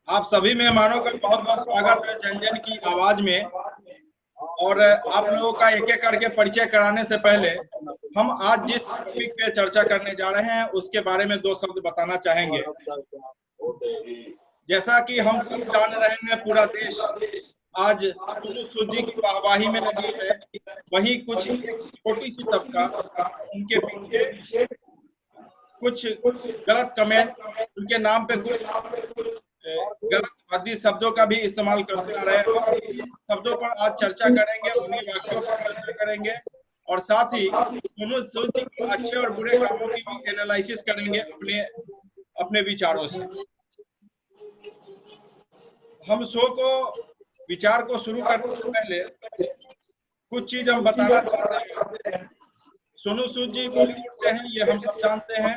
आप सभी मेहमानों का बहुत बहुत स्वागत है जनजन की आवाज में। और आप लोगों का एक एक करके परिचय कराने से पहले हम आज जिस टॉपिक पे चर्चा करने जा रहे हैं उसके बारे में दो शब्द बताना चाहेंगे। जैसा कि हम सब जान रहे हैं, पूरा देश आज सोनू सूद जी की वाहवाही में लगी है। वहीं कुछ एक छोटी सी तबका उनके पीछे कुछ गलत कमेंट, उनके नाम पे कुछ गलत भद्दी शब्दों का भी इस्तेमाल करते आ रहे हैं। हम उन्हीं शब्दों पर आज चर्चा करेंगे, उन्हीं वाक्यों पर चर्चा करेंगे और साथ ही सोनू सूद जी के अच्छे और बुरे कामों की भी एनालिसिस करेंगे अपने अपने विचारों से। हम शो को विचार को शुरू करने से पहले कुछ चीज हम बताना चाहते हैं। सोनू सूद जी बॉलीवुड से हैं, ये हम सब जानते हैं।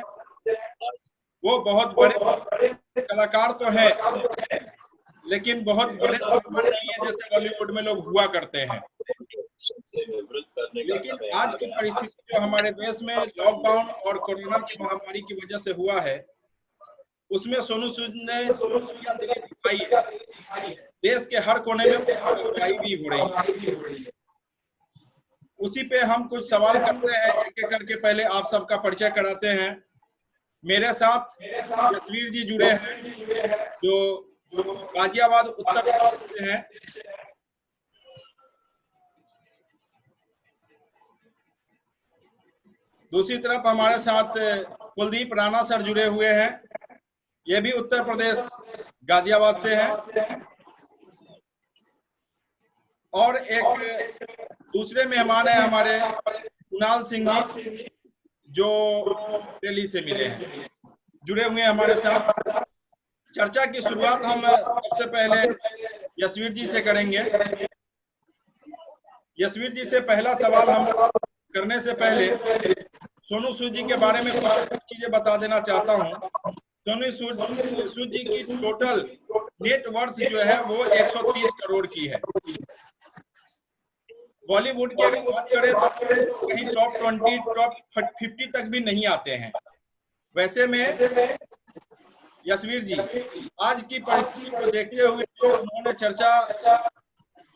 वो बहुत बड़े कलाकार तो हैं, लेकिन बहुत बड़े कलाकार नहीं है जैसे बॉलीवुड में लोग हुआ करते हैं। लेकिन आज की परिस्थिति जो हमारे देश में लॉकडाउन और कोरोना की महामारी की वजह से हुआ है, उसमें सोनू सूद ने दिली दिखाई है। देश के हर कोने में लड़ाई भी हो रही है। उसी पे हम कुछ सवाल करते हैं एक एक करके। पहले आप सबका परिचय कराते हैं। मेरे साथ जसवीर जी जुड़े हैं जो गाजियाबाद उत्तर प्रदेश से हैं। दूसरी तरफ हमारे साथ कुलदीप राणा सर जुड़े हुए हैं, ये भी उत्तर प्रदेश गाजियाबाद से हैं। और एक दूसरे मेहमान है हमारे कुणाल सिंह जी, जो दिल्ली से मिले हैं, जुड़े हुए हैं हमारे साथ। चर्चा की शुरुआत हम सबसे पहले जसवीर जी से करेंगे। जसवीर जी से पहला सवाल हम करने से पहले सोनू सूद जी के बारे में कुछ चीजें बता देना चाहता हूँ। सोनू सूद जी की टोटल नेटवर्थ जो है वो 130 करोड़ की है। बॉलीवुड की अगर बात करें तो कहीं टॉप 20 टॉप 50 तक भी नहीं आते हैं। वैसे में जसवीर जी आज की परिस्थिति को देखते हुए जो उन्होंने चर्चा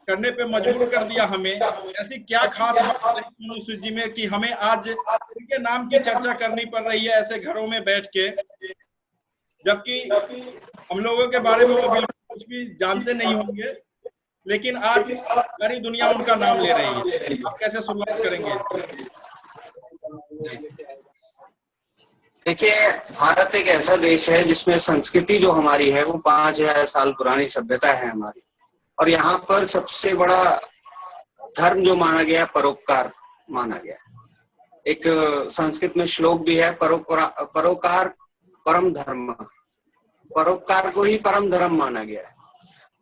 करने पे मजबूर कर दिया हमें, ऐसी क्या खास बात है सोनू सूद जी में कि हमें आज उनके नाम की चर्चा करनी पड़ रही है ऐसे घरों में बैठ के, जबकि हम लोगों के बारे में वो बिल्कुल कुछ भी जानते नहीं होंगे, लेकिन आज सारी दुनिया उनका नाम ले रही है। आप कैसे शुरुआत करेंगे इसकी? देखिए, भारत एक ऐसा देश है जिसमें संस्कृति जो हमारी है वो 5000 साल पुरानी सभ्यता है हमारी। और यहाँ पर सबसे बड़ा धर्म जो माना गया परोपकार माना गया। एक संस्कृत में श्लोक भी है, परोकार परम धर्म, परोपकार को ही परम धर्म माना गया है।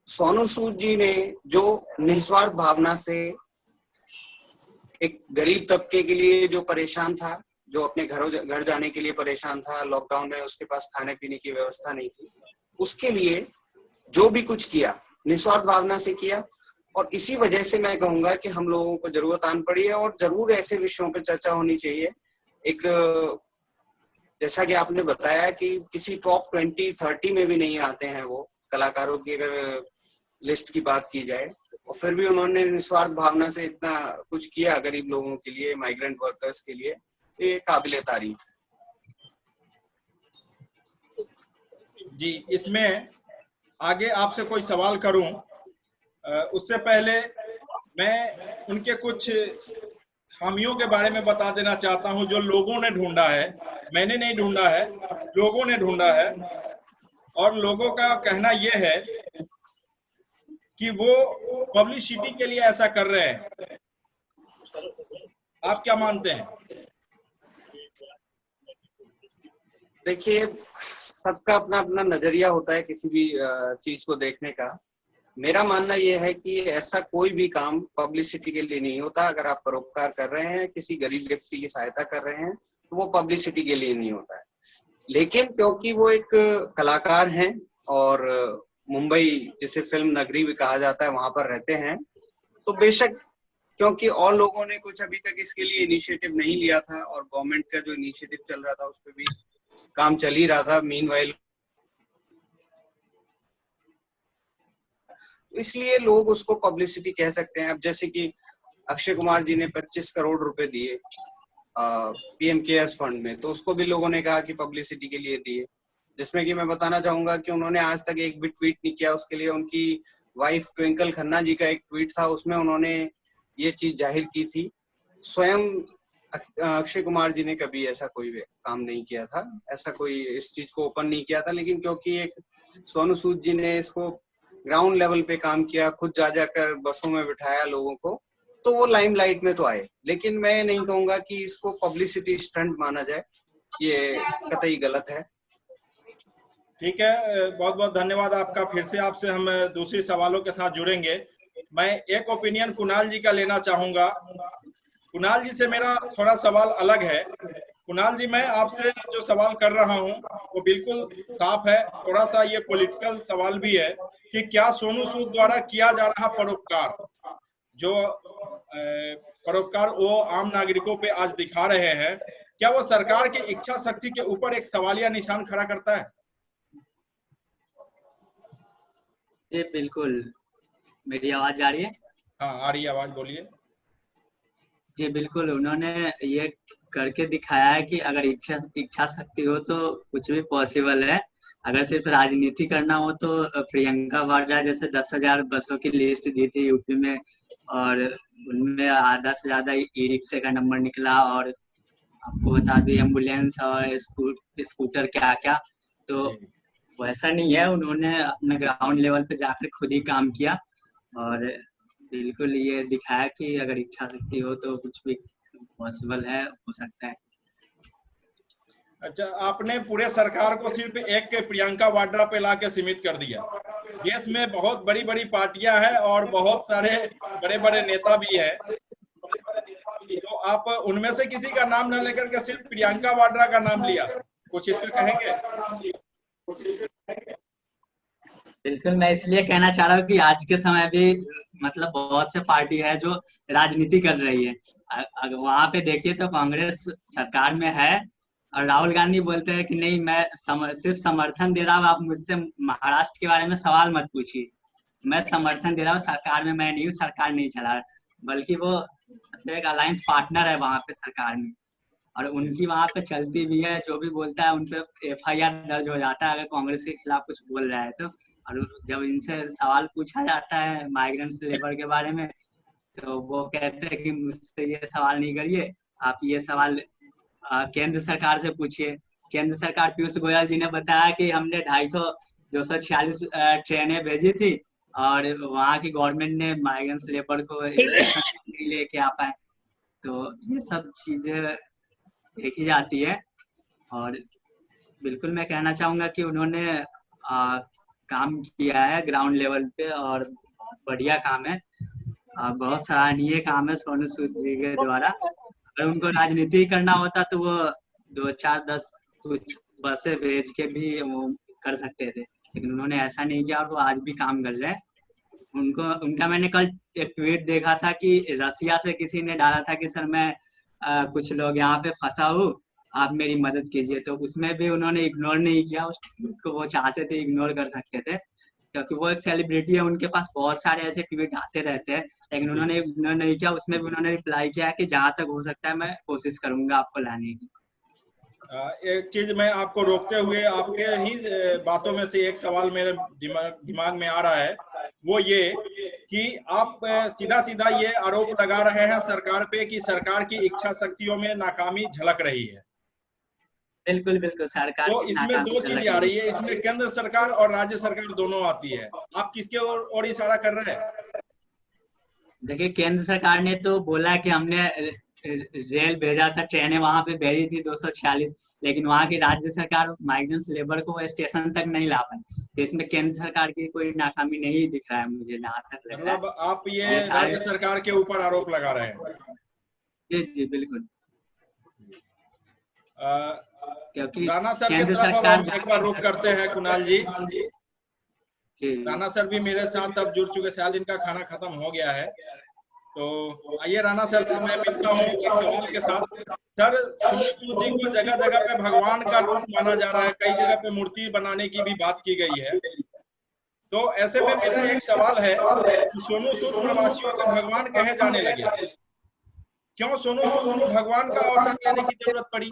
सोनू सूद जी ने जो निस्वार्थ भावना से एक गरीब तबके के लिए जो परेशान था, जो अपने घर जाने के लिए परेशान था, लॉकडाउन में उसके पास खाने पीने की व्यवस्था नहीं थी, उसके लिए जो भी कुछ किया निस्वार्थ भावना से किया। और इसी वजह से मैं कहूंगा कि हम लोगों को जरूरत आन पड़ी है और जरूर ऐसे विषयों पर चर्चा होनी चाहिए। एक जैसा कि आपने बताया कि किसी टॉप 20-30 में भी नहीं आते हैं वो कलाकारों की अगर लिस्ट की बात की जाए, और फिर भी उन्होंने निस्वार्थ भावना से इतना कुछ किया गरीब लोगों के लिए, माइग्रेंट वर्कर्स के लिए, ये काबिले तारीफ है। जी, इसमें आगे आपसे कोई सवाल करूं उससे पहले मैं उनके कुछ खामियों के बारे में बता देना चाहता हूं जो लोगों ने ढूंढा है। मैंने नहीं ढूंढा है, लोगों ने ढूंढा है। और लोगों का कहना यह है कि वो पब्लिसिटी के लिए ऐसा कर रहे हैं। आप क्या मानते हैं? देखिए, सबका अपना अपना नजरिया होता है किसी भी चीज को देखने का। मेरा मानना यह है कि ऐसा कोई भी काम पब्लिसिटी के लिए नहीं होता। अगर आप परोपकार कर रहे हैं, किसी गरीब व्यक्ति की सहायता कर रहे हैं, तो वो पब्लिसिटी के लिए नहीं होता है। लेकिन क्योंकि वो एक कलाकार हैं और मुंबई जिसे फिल्म नगरी भी कहा जाता है वहां पर रहते हैं, तो बेशक क्योंकि और लोगों ने कुछ अभी तक इसके लिए इनिशिएटिव नहीं लिया था और गवर्नमेंट का जो इनिशिएटिव चल रहा था उस पर भी काम चल ही रहा था। मीनवाइल इसलिए लोग उसको पब्लिसिटी कह सकते हैं। अब जैसे कि अक्षय कुमार जी ने 25 करोड़ रुपए दिए पीएम केयर्स फंड में, तो उसको भी लोगों ने कहा कि पब्लिसिटी के लिए दिए, जिसमें कि मैं बताना चाहूंगा कि उन्होंने आज तक एक भी ट्वीट नहीं किया। उसके लिए उनकी वाइफ ट्विंकल खन्ना जी का एक ट्वीट था, उसमें उन्होंने ये चीज जाहिर की थी। स्वयं अक्षय कुमार जी ने कभी ऐसा कोई काम नहीं किया था, ऐसा कोई इस चीज को ओपन नहीं किया था, लेकिन क्योंकि एक सोनू सूद जी ने इसको ग्राउंड लेवल पे काम किया, खुद जा जाकर बसों में बिठाया लोगों को, तो वो लाइमलाइट में तो आए। लेकिन मैं नहीं कहूंगा कि इसको पब्लिसिटी स्टंट माना जाए, ये कतई गलत है। ठीक है, बहुत बहुत धन्यवाद आपका। फिर से आपसे हम दूसरे सवालों के साथ जुड़ेंगे। मैं एक ओपिनियन कुणाल जी का लेना चाहूंगा। कुणाल जी से मेरा थोड़ा सवाल अलग है। कुणाल जी, मैं आपसे जो सवाल कर रहा हूं वो बिल्कुल साफ है, थोड़ा सा ये पॉलिटिकल सवाल भी है कि क्या सोनू सूद द्वारा किया जा रहा परोपकार, जो परोपकार वो आम नागरिकों पे आज दिखा रहे हैं, क्या वो सरकार की इच्छा शक्ति के ऊपर एक सवालिया निशान खड़ा करता है? जी बिल्कुल। मेरी आवाज आ रही है? हाँ आ रही है आवाज, बोलिए। जी बिल्कुल, उन्होंने ये करके दिखाया है कि अगर इच्छा शक्ति हो तो कुछ भी पॉसिबल है। अगर सिर्फ राजनीति करना हो तो प्रियंका वाड्रा जैसे 10,000 बसों की लिस्ट दी थी यूपी में, और उनमें आधा से ज्यादा ई रिक्शे का नंबर निकला, और आपको बता दी एम्बुलेंस और स्कूटर क्या क्या। तो वैसा नहीं है, उन्होंने अपने ग्राउंड लेवल पे जाकर खुद ही काम किया, और बिल्कुल ये दिखाया कि अगर इच्छा शक्ति हो तो कुछ भी पॉसिबल है, हो सकता है। अच्छा, आपने पूरे सरकार को सिर्फ एक प्रियंका वाड्रा पे ला के सीमित कर दिया। देश में बहुत बड़ी बड़ी पार्टियां हैं और बहुत सारे बड़े बड़े नेता भी हैं, तो आप उनमें से किसी का नाम न लेकर के सिर्फ प्रियंका वाड्रा का नाम लिया, कुछ इस पे कहेंगे? बिल्कुल, मैं इसलिए कहना चाह रहा हूँ कि आज के समय भी मतलब बहुत से पार्टी है जो राजनीति कर रही है। अगर वहां पे देखिए तो कांग्रेस सरकार में है, और राहुल गांधी बोलते हैं कि नहीं मैं सिर्फ समर्थन दे रहा हूँ, आप मुझसे महाराष्ट्र के बारे में सवाल मत पूछिए, मैं समर्थन दे रहा हूँ, सरकार में मैं नहीं हूँ, सरकार नहीं चला रहा। बल्कि वो मतलब एक अलायंस पार्टनर है वहां पे सरकार में, और उनकी वहां पे चलती भी है। जो भी बोलता है उन पे FIR दर्ज हो जाता है अगर कांग्रेस के खिलाफ कुछ बोल रहा है तो। और जब इनसे सवाल पूछा जाता है माइग्रेंट्स लेबर के बारे में, तो वो कहते हैं कि मुझसे ये सवाल नहीं करिए, आप ये सवाल केंद्र सरकार से पूछिए। केंद्र सरकार, पीयूष गोयल जी ने बताया कि हमने 246 ट्रेनें भेजी थी, और वहाँ की गवर्नमेंट ने माइग्रेंट्स लेबर को स्टेशन नहीं लेके आ पाए। तो ये सब चीजें देखी जाती है, और बिल्कुल मैं कहना चाहूंगा कि उन्होंने काम किया है ग्राउंड लेवल पे, और बहुत बढ़िया काम है, बहुत सराहनीय काम है सोनू सूद जी के द्वारा। अगर उनको राजनीति करना होता तो वो 2, 4, 10 कुछ बसें भेज के भी वो कर सकते थे, लेकिन उन्होंने ऐसा नहीं किया, और वो आज भी काम कर रहे हैं। उनका मैंने कल एक ट्वीट देखा था कि रसिया से किसी ने डाला था कि सर मैं कुछ लोग यहाँ पे फंसा हूँ, आप मेरी मदद कीजिए, तो उसमें भी उन्होंने इग्नोर नहीं किया उस ट्वीट को। वो चाहते थे इग्नोर कर सकते थे, क्योंकि वो एक सेलिब्रिटी है, उनके पास बहुत सारे ऐसे ट्वीट आते रहते हैं, लेकिन उन्होंने इग्नोर नहीं किया। उसमें भी उन्होंने रिप्लाई किया कि जहां तक हो सकता है मैं कोशिश करूंगा आपको लाने की। एक चीज मैं आपको रोकते हुए, आपके ही बातों में से एक सवाल मेरे दिमाग में आ रहा है, वो ये कि आप सीधा सीधा ये आरोप लगा रहे हैं सरकार पे कि सरकार की इच्छा शक्तियों में नाकामी झलक रही है। बिल्कुल बिल्कुल, सरकार तो की इसमें दो चीजें आ रही है, इसमें केंद्र सरकार और राज्य सरकार दोनों आती है। आप किसके ओर इशारा कर रहे हैं? देखिए, केंद्र सरकार ने तो बोला कि हमने रेल भेजा था, ट्रेनें वहां पे भेजी थी 246, लेकिन वहां की राज्य सरकार माइग्रेंट्स लेबर को स्टेशन तक नहीं ला पाई। तो इसमें केंद्र सरकार की कोई नाकामी नहीं दिख रहा है मुझे, जहाँ तक लग रहा है। मतलब आप ये राज्य सरकार के ऊपर आरोप लगा रहे हैं? जी जी बिल्कुल, क्योंकि राणा सर की केंद्र तरफ सरकार एक बार रुख करते हैं कुणाल जी। जी राणा सर भी मेरे साथ अब जुड़ चुके, शायद इनका खाना खत्म हो गया है, तो आइए राणा सर से मैं मिलता हूँ एक सवाल के साथ। सर, सोनू जी को जगह जगह पे भगवान का रूप माना जा रहा है, कई जगह पे मूर्ति बनाने की भी बात की गई है, तो ऐसे में मेरा एक सवाल है कि सोनू सूद प्रवासियों के भगवान कहे जाने लगे, क्यों सोनू सूद को भगवान का अवतार लेने की जरूरत पड़ी?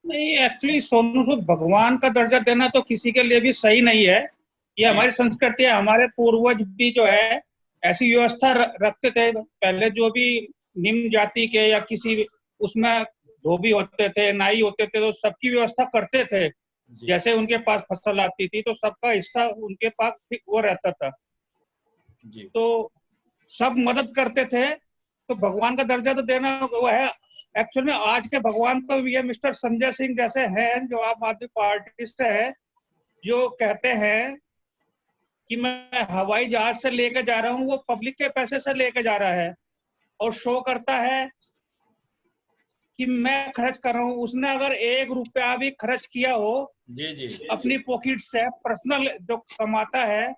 नहीं, एक्चुअली सोनू सूद भगवान का दर्जा देना तो किसी के लिए भी सही नहीं है। ये हमारी संस्कृति है। हमारे पूर्वज भी जो है ऐसी व्यवस्था रखते थे। पहले जो भी निम्न जाति के या किसी उसमें धोबी होते थे, नाई होते थे, तो सबकी व्यवस्था करते थे। जैसे उनके पास फसल आती थी तो सबका हिस्सा उनके पास वो रहता था जी। तो सब मदद करते थे। तो भगवान का दर्जा तो देना वो है। एक्चुअल में आज के भगवान तो ये मिस्टर संजय सिंह जैसे हैं, जो आम आदमी पार्टी से है, जो कहते हैं कि मैं हवाई जहाज से लेके जा रहा हूँ, वो पब्लिक के पैसे से लेके जा रहा है और शो करता है कि मैं खर्च कर रहा हूँ। उसने अगर 1 रुपया भी खर्च किया हो जी जी अपनी पॉकेट से, पर्सनल जो कमाता है,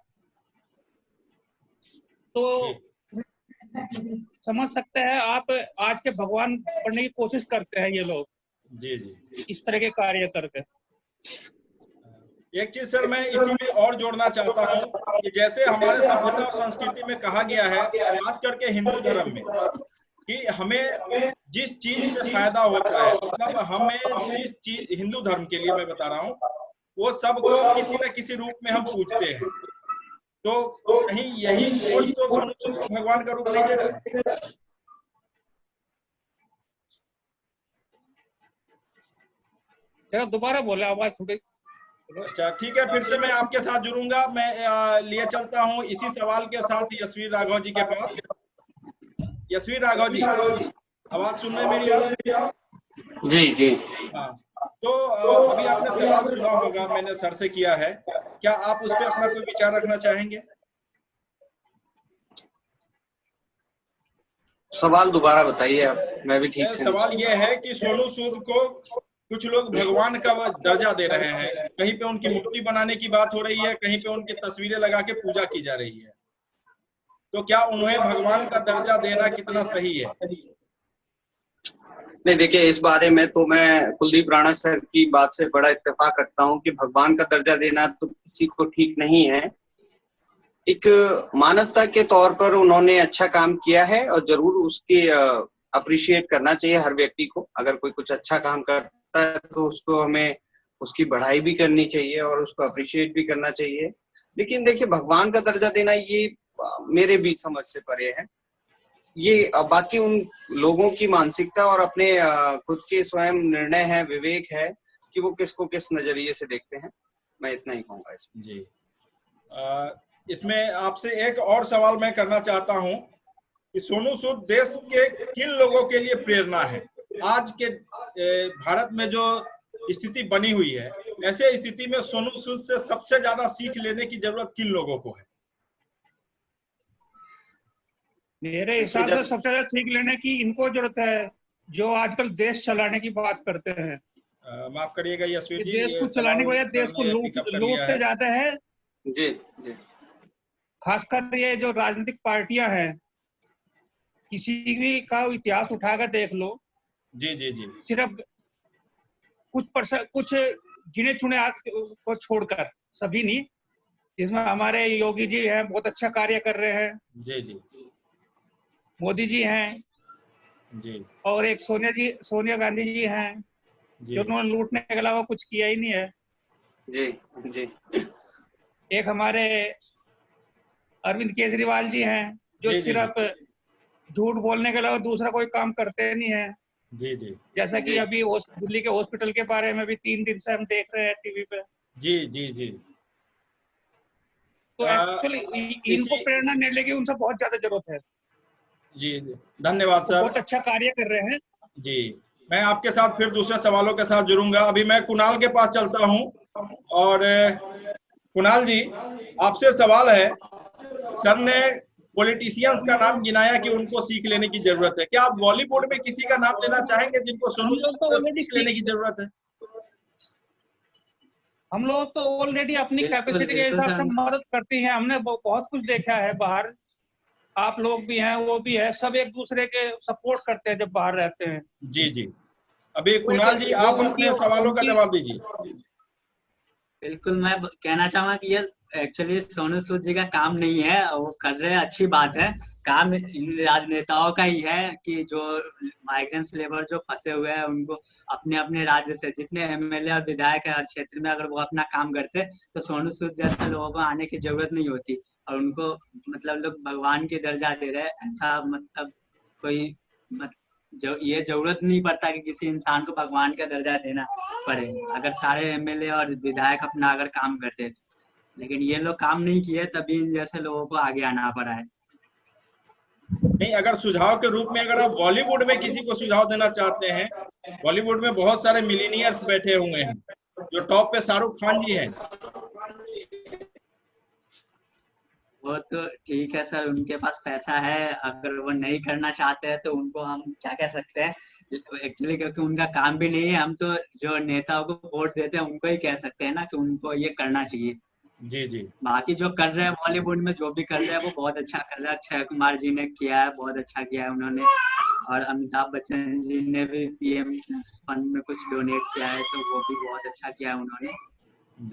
तो समझ सकते हैं आप आज के भगवान बनने की कोशिश करते हैं ये लोग जी जी इस तरह के कार्य करके। एक चीज सर मैं इसी में और जोड़ना चाहता हूँ कि जैसे हमारे सभ्यता और संस्कृति में कहा गया है, खास करके हिंदू धर्म में, कि हमें जिस चीज से फायदा होता है, मतलब हमें जिस चीज, हिंदू धर्म के लिए मैं बता रहा हूँ, वो सबको किसी न किसी रूप में हम पूजते हैं। तो कहीं यही सोच तो सोनू सूद को भगवान का रूप नहीं दे रहा है? जरा दोबारा बोले, आवाज थोड़ी। अच्छा ठीक है, फिर से मैं आपके साथ जुड़ूंगा। मैं लिए चलता हूँ इसी सवाल के साथ यशवीर राघव जी के पास। यशवीर राघव जी, आवाज सुन रहे मेरी आप? जी जी। हाँ, तो अभी आपने सवाल सुना होगा, मैंने सर से किया है, क्या आप उस पर अपना कोई विचार रखना चाहेंगे? सवाल दोबारा बताइए आप, मैं भी ठीक से सवाल ये है कि सोनू सूद को कुछ लोग भगवान का दर्जा दे रहे हैं, कहीं पे उनकी मूर्ति बनाने की बात हो रही है, कहीं पे उनकी तस्वीरें लगा के पूजा की जा रही है, तो क्या उन्हें भगवान का दर्जा देना कितना सही है? नहीं, देखिए, इस बारे में तो मैं कुलदीप राणा सर की बात से बड़ा इत्तेफाक रखता हूँ कि भगवान का दर्जा देना तो किसी को ठीक नहीं है। एक मानवता के तौर पर उन्होंने अच्छा काम किया है और जरूर उसके अप्रिशिएट करना चाहिए हर व्यक्ति को। अगर कोई कुछ अच्छा काम करता है तो उसको हमें उसकी बढ़ाई भी करनी चाहिए और उसको अप्रिशिएट भी करना चाहिए। लेकिन देखिए, भगवान का दर्जा देना ये मेरे भी समझ से परे है। ये बाकी उन लोगों की मानसिकता और अपने खुद के स्वयं निर्णय है, विवेक है कि वो किसको किस नजरिए से देखते हैं। मैं इतना ही कहूंगा इसमें। जी, इसमें आपसे एक और सवाल मैं करना चाहता हूं कि सोनू सूद देश के किन लोगों के लिए प्रेरणा है? आज के भारत में जो स्थिति बनी हुई है, ऐसे स्थिति में सोनू सूद से सबसे ज्यादा सीख लेने की जरूरत किन लोगों को है? मेरे हिसाब से सबसे ज्यादा सीख लेने की इनको जरूरत है, जो आजकल देश चलाने की बात करते हैं। माफ करिएगा यशवीर जी, देश को चलाने के बजाय देश को लूटते जाते हैं। जी जी। खासकर ये जो राजनीतिक पार्टियां हैं, किसी भी का इतिहास उठाकर देख लो। जी जी जी। सिर्फ कुछ गिने चुने को छोड़कर, सभी नहीं। इसमें हमारे योगी जी हैं, बहुत अच्छा कार्य कर रहे हैं। जी जी। मोदी जी हैं जी। और एक सोनिया गांधी जी हैं, जो उन्होंने लूटने के अलावा कुछ किया ही नहीं है। जी जी। एक हमारे अरविंद केजरीवाल जी हैं, जो सिर्फ झूठ बोलने के अलावा दूसरा कोई काम करते नहीं है। जी जी। जैसा कि अभी दिल्ली के हॉस्पिटल के बारे में भी 3 दिन से हम देख रहे हैं टीवी पे। जी जी जी। तो एक्चुअली इनको प्रेरणा मिलने की उनसे बहुत ज्यादा जरूरत है। जी, धन्यवाद सर, बहुत अच्छा कार्य कर रहे हैं। जी, मैं आपके साथ फिर दूसरे सवालों के साथ जुड़ूंगा। अभी मैं कुणाल के पास चलता हूं। और कुणाल जी, आपसे सवाल है, सर ने पॉलिटिशियंस का नाम गिनाया कि उनको सीख लेने की जरूरत है। क्या आप बॉलीवुड में किसी का नाम लेना चाहेंगे जिनको सोनू सूद से सीख लेने की जरूरत है? हम लोग तो ऑलरेडी अपनी कैपेसिटी के हिसाब से मदद करती हैं। हमने बहुत कुछ देखा है बाहर। आप लोग भी हैं, वो भी है, सब एक दूसरे के सपोर्ट करते हैं जब बाहर रहते हैं। जी जी। अभी कुणाल जी, आप अपने सवालों का जवाब दीजिए। बिल्कुल, मैं कहना चाहूंगा कि ये एक्चुअली सोनू सूद जी का काम नहीं है, वो कर रहे हैं, अच्छी बात है। काम इन राजनेताओं का ही है कि जो माइग्रेंट्स लेबर जो फंसे हुए हैं उनको अपने अपने राज्य से, जितने एमएलए और विधायक है हर क्षेत्र में, अगर वो अपना काम करते तो सोनू सूद जैसे लोगों को आने की जरूरत नहीं होती। और उनको मतलब लोग भगवान के दर्जा दे रहे हैं, ऐसा मतलब कोई जो ये जरूरत नहीं पड़ता कि किसी इंसान को भगवान का दर्जा देना पड़े, अगर सारे एमएलए और विधायक अपना अगर काम करते तो। लेकिन ये लोग काम नहीं किए, तभी इन जैसे लोगों को आगे आना पड़ा है। नहीं, अगर सुझाव के रूप में अगर आप बॉलीवुड में किसी को सुझाव देना चाहते हैं, बॉलीवुड में बहुत सारे मिलीनियर्स बैठे हुए हैं, जो टॉप पे शाहरुख खान जी हैं। वो तो ठीक है सर, उनके पास पैसा है, अगर वो नहीं करना चाहते हैं तो उनको हम क्या कह सकते हैं एक्चुअली, क्योंकि उनका काम भी नहीं है। हम तो जो नेताओं को वोट देते हैं उनको ही कह सकते हैं ना कि उनको ये करना चाहिए। जी जी। बाकी जो कर रहे हैं बॉलीवुड में, जो भी कर रहे हैं वो बहुत अच्छा कर रहे हैं। अक्षय कुमार जी ने किया है, बहुत अच्छा किया है उन्होंने, और अमिताभ बच्चन जी ने भी पीएम फंड में कुछ डोनेट किया है, तो वो भी बहुत अच्छा किया है उन्होंने।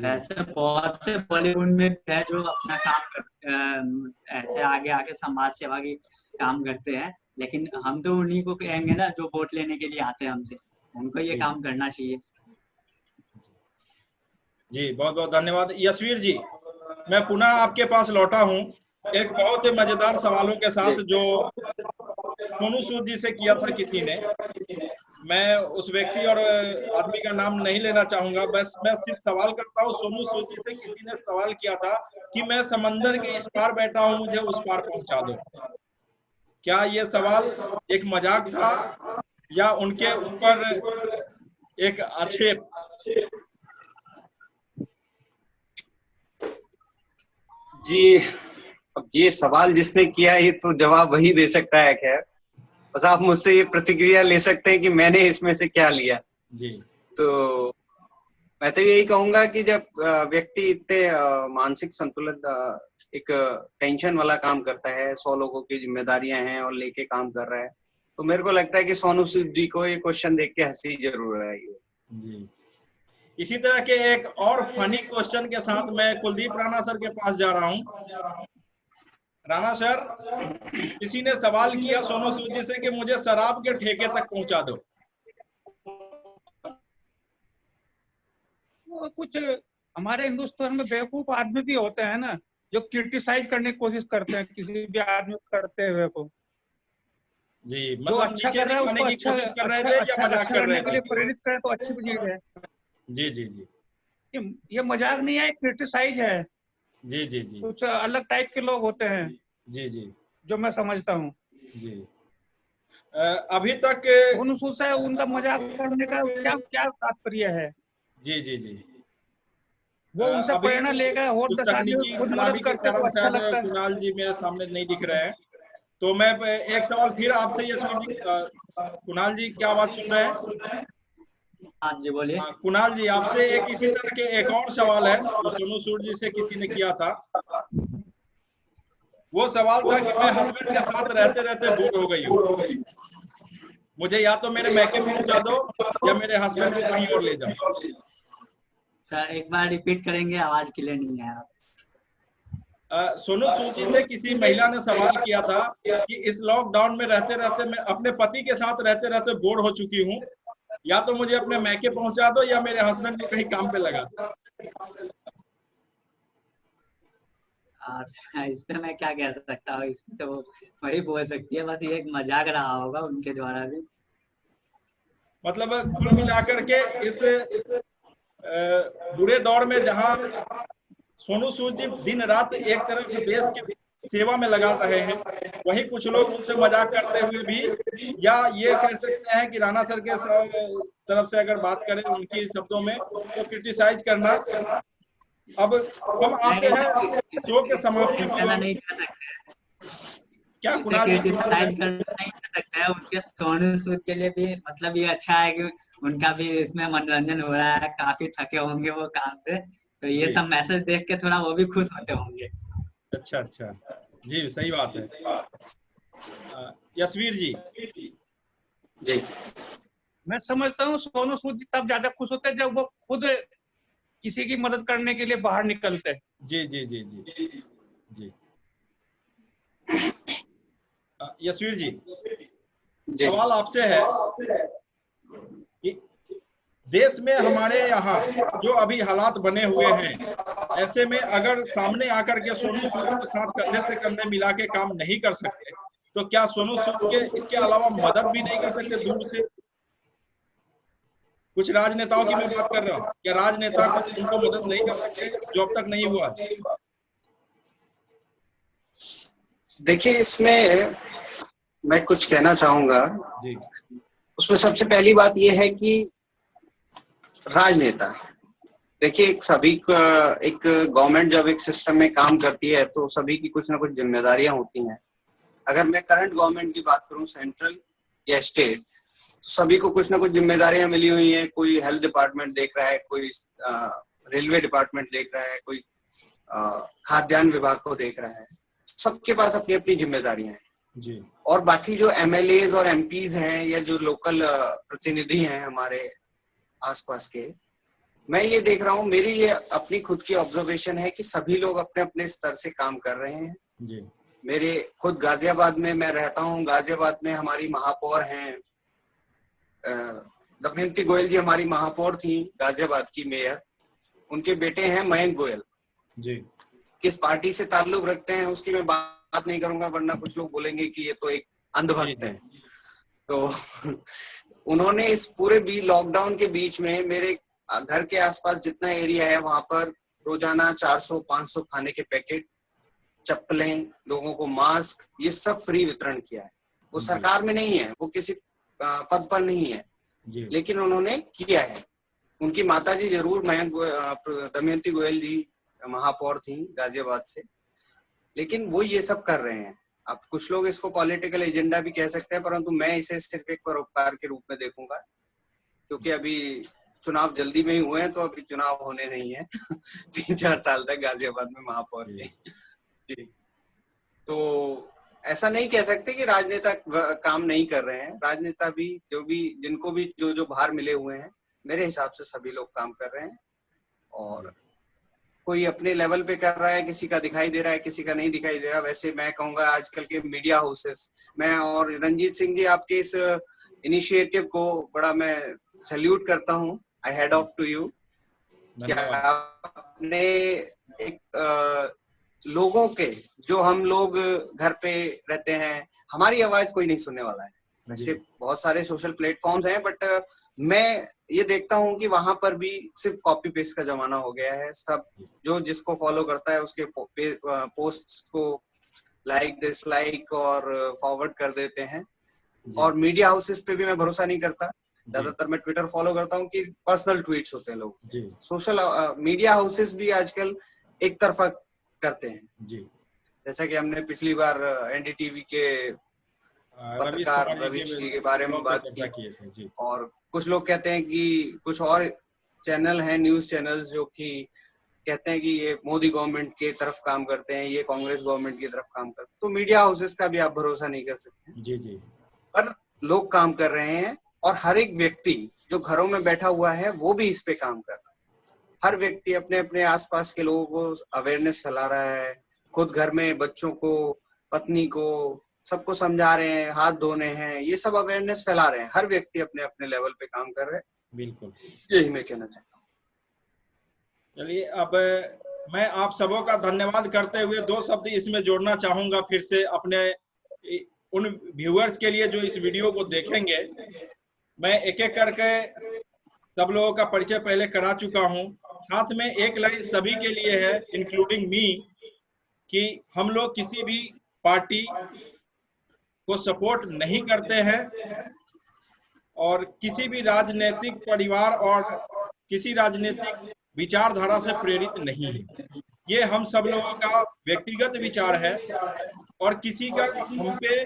ऐसे बहुत से बॉलीवुड में है जो अपना काम ऐसे आगे आके समाज सेवा की काम करते हैं, लेकिन हम तो उन्हीं को कहेंगे ना जो वोट लेने के लिए आते हैं हमसे, उनको ये काम करना चाहिए। जी बहुत बहुत धन्यवाद। यशवीर जी, मैं पुनः आपके पास लौटा हूँ एक बहुत ही मजेदार सवालों के साथ जो सोनू सूद जी से किया था किसी ने। मैं उस व्यक्ति और आदमी का नाम नहीं लेना चाहूंगा, बस मैं सिर्फ सवाल करता हूँ। सोनू सूद जी से किसी ने सवाल किया था कि मैं समंदर के इस पार बैठा हूँ, मुझे उस पार पहुंचा दो। क्या ये सवाल एक मजाक था या उनके ऊपर एक आक्षेप? जी, अब ये सवाल जिसने किया ये तो जवाब वही दे सकता है। खैर, बस आप मुझसे ये प्रतिक्रिया ले सकते हैं कि मैंने इसमें से क्या लिया। जी, तो मैं तो यही कहूंगा कि जब व्यक्ति इतने मानसिक संतुलन, एक टेंशन वाला काम करता है, 100 लोगों की जिम्मेदारियां हैं और लेके काम कर रहा है, तो मेरे को लगता है कि सोनू सूद जी को ये क्वेश्चन देख के हंसी जरूर आएगी। जी। इसी तरह के एक और फनी क्वेश्चन के साथ मैं कुलदीप राणा सर के पास जा रहा हूं। राणा सर, किसी ने सवाल किया सोनू सूद जी से कि मुझे शराब के ठेके तक पहुंचा दो। वो कुछ हमारे हिंदुस्तान में बेवकूफ आदमी भी होते हैं ना, जो क्रिटिसाइज करने की कोशिश करते हैं किसी भी आदमी करते हुए को। जी, जो मतलब अच्छा कर रहा है उसको अच्छा करने के लिए प्रेरित करें तो अच्छी चीज है। जी जी जी। ये मजाक नहीं है, क्रिटिसाइज है। जी जी जी। कुछ अलग टाइप के लोग होते हैं। जी जी। जो मैं समझता हूँ। जी। अभी तक सोनू सूद से उनका मजाक करने का क्या क्या तात्पर्य है? जी जी जी। वो उनसे प्रेरणा लेगा, और 10 आदमी खुद मदद करते तो अच्छा लगता है। कुणाल जी मेरे सामने नहीं दिख रहे हैं, तो मैं एक सवाल फिर आपसे यशवीर जी, कुणाल जी क्या आवाज सुन रहे हैं? हाँ जी बोलिए। कुणाल जी, आपसे एक इसी तरह के एक और सवाल है जो सोनू सूद जी से किसी ने किया था। वो सवाल था कि मैं हस्बैंड के साथ रहते रहते बोर हो गई हूँ, मुझे या तो मेरे मैके पहुंचा दो या मेरे हस्बैंड को कहीं और ले जाओ। सर एक बार रिपीट करेंगे, आवाज क्लियर नहीं है। सोनू सूद जी से किसी महिला ने सवाल किया था कि इस लॉकडाउन में रहते रहते मैं अपने पति के साथ रहते रहते बोर हो चुकी हूँ, या तो मुझे अपने मैके पहुंचा दो या मेरे हस्बैंड को कहीं काम पे लगा दो। इस पे मैं क्या कह सकता हूँ, इस पे तो वही बोल सकती है, बस ये एक मजाक रहा होगा उनके द्वारा भी। मतलब कुल मिलाकर के इस बुरे दौर में जहां सोनू सूद जी दिन रात एक तरफ देश की सेवा में लगा रहे हैं, वहीं कुछ लोग उनसे मजाक करते हुए भी, या ये कह सकते हैं कि राणा सर के तरफ से अगर बात करें उनकी शब्दों में, तो क्रिटिसाइज करना। अब हम आते हैं शो के समाप्ति में। नहीं कह सकते, क्या कुणाल जी क्रिटिसाइज करना नहीं कर सकते हैं। उनके सोनू सूद के लिए भी मतलब ये अच्छा है कि उनका भी इसमें मनोरंजन हो रहा है, काफी थके होंगे वो काम से, तो ये सब मैसेज देख के थोड़ा वो भी खुश होते होंगे। अच्छा अच्छा, जी सही बात है। यशवीर जी। जी, मैं समझता हूँ सोनू सूद जी तब ज्यादा खुश होते हैं जब वो खुद किसी की मदद करने के लिए बाहर निकलते हैं। जी जी जी जी जी। यशवीर जी, सवाल आपसे है कि देश में हमारे यहाँ जो अभी हालात बने हुए हैं, ऐसे में अगर सामने आकर के सोनू सूद के साथ कंधे से कंधे मिला के काम नहीं कर सकते, तो क्या सोनू सूद के इसके अलावा मदद भी नहीं कर सकते दूर से? कुछ राजनेताओं की मैं बात कर रहा हूँ, क्या राजनेता कुछ उनको मदद नहीं कर सकते जो अब तक नहीं हुआ? देखिए, इसमें मैं कुछ कहना चाहूंगा। जी। उसमें सबसे पहली बात यह है कि राजनेता, देखिए एक गवर्नमेंट जब एक सिस्टम में काम करती है तो सभी की कुछ ना कुछ जिम्मेदारियां होती हैं। अगर मैं करंट गवर्नमेंट की बात करूं, सेंट्रल या स्टेट, तो सभी को कुछ ना कुछ जिम्मेदारियां मिली हुई हैं। कोई हेल्थ डिपार्टमेंट देख रहा है, कोई रेलवे डिपार्टमेंट देख रहा है, कोई खाद्यान्न विभाग को देख रहा है। सबके पास अपनी अपनी जिम्मेदारियां हैं जी। और बाकी जो एमएलएज और एमपीज हैं या जो लोकल प्रतिनिधि हैं हमारे आसपास के, मैं ये देख रहा हूँ, मेरी ये अपनी खुद की ऑब्जर्वेशन है कि सभी लोग अपने अपने स्तर से काम कर रहे हैं जी। मेरे खुद गाजियाबाद में मैं रहता हूँ। गाजियाबाद में हमारी महापौर हैं दमयंती गोयल जी, हमारी महापौर थी गाजियाबाद की मेयर। उनके बेटे हैं मयंक गोयल जी। किस पार्टी से ताल्लुक रखते हैं उसकी मैं बात नहीं करूंगा, वरना कुछ लोग बोलेंगे कि ये तो एक अंधभक्त है। तो उन्होंने इस पूरे लॉकडाउन के बीच में मेरे घर के आसपास जितना एरिया है वहां पर रोजाना 400-500 खाने के पैकेट, चप्पलें, लोगों को मास्क, ये सब फ्री वितरण किया है। वो सरकार में नहीं है, वो किसी पद पर नहीं है, लेकिन उन्होंने किया है। उनकी माताजी जरूर दमयंती गोयल जी महापौर थी गाजियाबाद से, लेकिन वो ये सब कर रहे हैं। अब कुछ लोग इसको पॉलिटिकल एजेंडा भी कह सकते हैं, परंतु मैं इसे सिर्फ एक परोपकार के रूप में देखूंगा, क्योंकि अभी चुनाव जल्दी में ही हुए हैं, तो अभी चुनाव होने नहीं है 3-4 साल तक गाजियाबाद में महापौर के। जी, तो ऐसा नहीं कह सकते कि राजनेता काम नहीं कर रहे हैं। राजनेता भी जिनको भी जो भार मिले हुए हैं, मेरे हिसाब से सभी लोग काम कर रहे हैं और कोई अपने लेवल पे कर रहा है, किसी का दिखाई दे रहा है, किसी का नहीं दिखाई दे रहा। वैसे मैं कहूंगा आजकल के मीडिया हाउसेस, मैं और रंजीत सिंह जी आपके इस इनिशिएटिव को बड़ा मैं सैल्यूट करता हूं। आई हेड ऑफ टू यू। आपने एक लोगों के, जो हम लोग घर पे रहते हैं, हमारी आवाज कोई नहीं सुनने वाला है। वैसे बहुत सारे सोशल प्लेटफॉर्म्स हैं, बट मैं ये देखता हूँ कि वहां पर भी सिर्फ कॉपी पेस्ट का जमाना हो गया है। सब जो जिसको फॉलो करता है उसके पोस्ट को लाइक, डिसलाइक और फॉरवर्ड कर देते हैं। और मीडिया हाउसेस पे भी मैं भरोसा नहीं करता। ज्यादातर मैं ट्विटर फॉलो करता हूँ कि पर्सनल ट्वीट्स होते हैं लोग। सोशल मीडिया हाउसेस भी आजकल एक तरफा करते हैं जी। जैसा कि हमने पिछली बार एनडीटीवी के पत्रकार रवीश जी के बारे में बात की, और कुछ लोग कहते हैं कि कुछ और चैनल हैं, न्यूज चैनल्स, जो कि कहते हैं कि ये मोदी गवर्नमेंट के तरफ काम करते हैं, ये कांग्रेस गवर्नमेंट की तरफ काम करते हैं। तो मीडिया हाउसेस का भी आप भरोसा नहीं कर सकते जी जी। पर लोग काम कर रहे हैं और हर एक व्यक्ति जो घरों में बैठा हुआ है वो भी इस पे काम कर रहा है। हर व्यक्ति अपने अपने आसपास के लोगों को अवेयरनेस फैला रहा है। खुद घर में बच्चों को, पत्नी को, सबको समझा रहे हैं, हाथ धोने हैं, ये सब अवेयरनेस फैला रहे हैं। हर व्यक्ति अपने अपने लेवल पे काम कर रहे हैं। बिल्कुल, यही मैं कहना चाहता हूँ। चलिए, अब मैं आप सबों का धन्यवाद करते हुए 2 शब्द इसमें जोड़ना चाहूंगा फिर से अपने उन व्यूअर्स के लिए जो इस वीडियो को देखेंगे। मैं एक एक करके सब लोगों का परिचय पहले करा चुका हूं। साथ में एक लाइन सभी के लिए है, इंक्लूडिंग मी, कि हम लोग किसी भी पार्टी को सपोर्ट नहीं करते हैं और किसी भी राजनीतिक परिवार और किसी राजनीतिक विचारधारा से प्रेरित नहीं है। ये हम सब लोगों का व्यक्तिगत विचार है और किसी का हम पे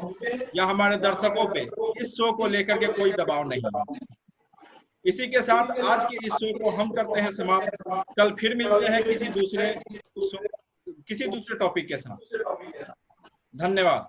या हमारे दर्शकों पे इस शो को लेकर के कोई दबाव नहीं है। इसी के साथ आज के इस शो को हम करते हैं समाप्त। कल फिर मिलते हैं किसी दूसरे टॉपिक के साथ। धन्यवाद।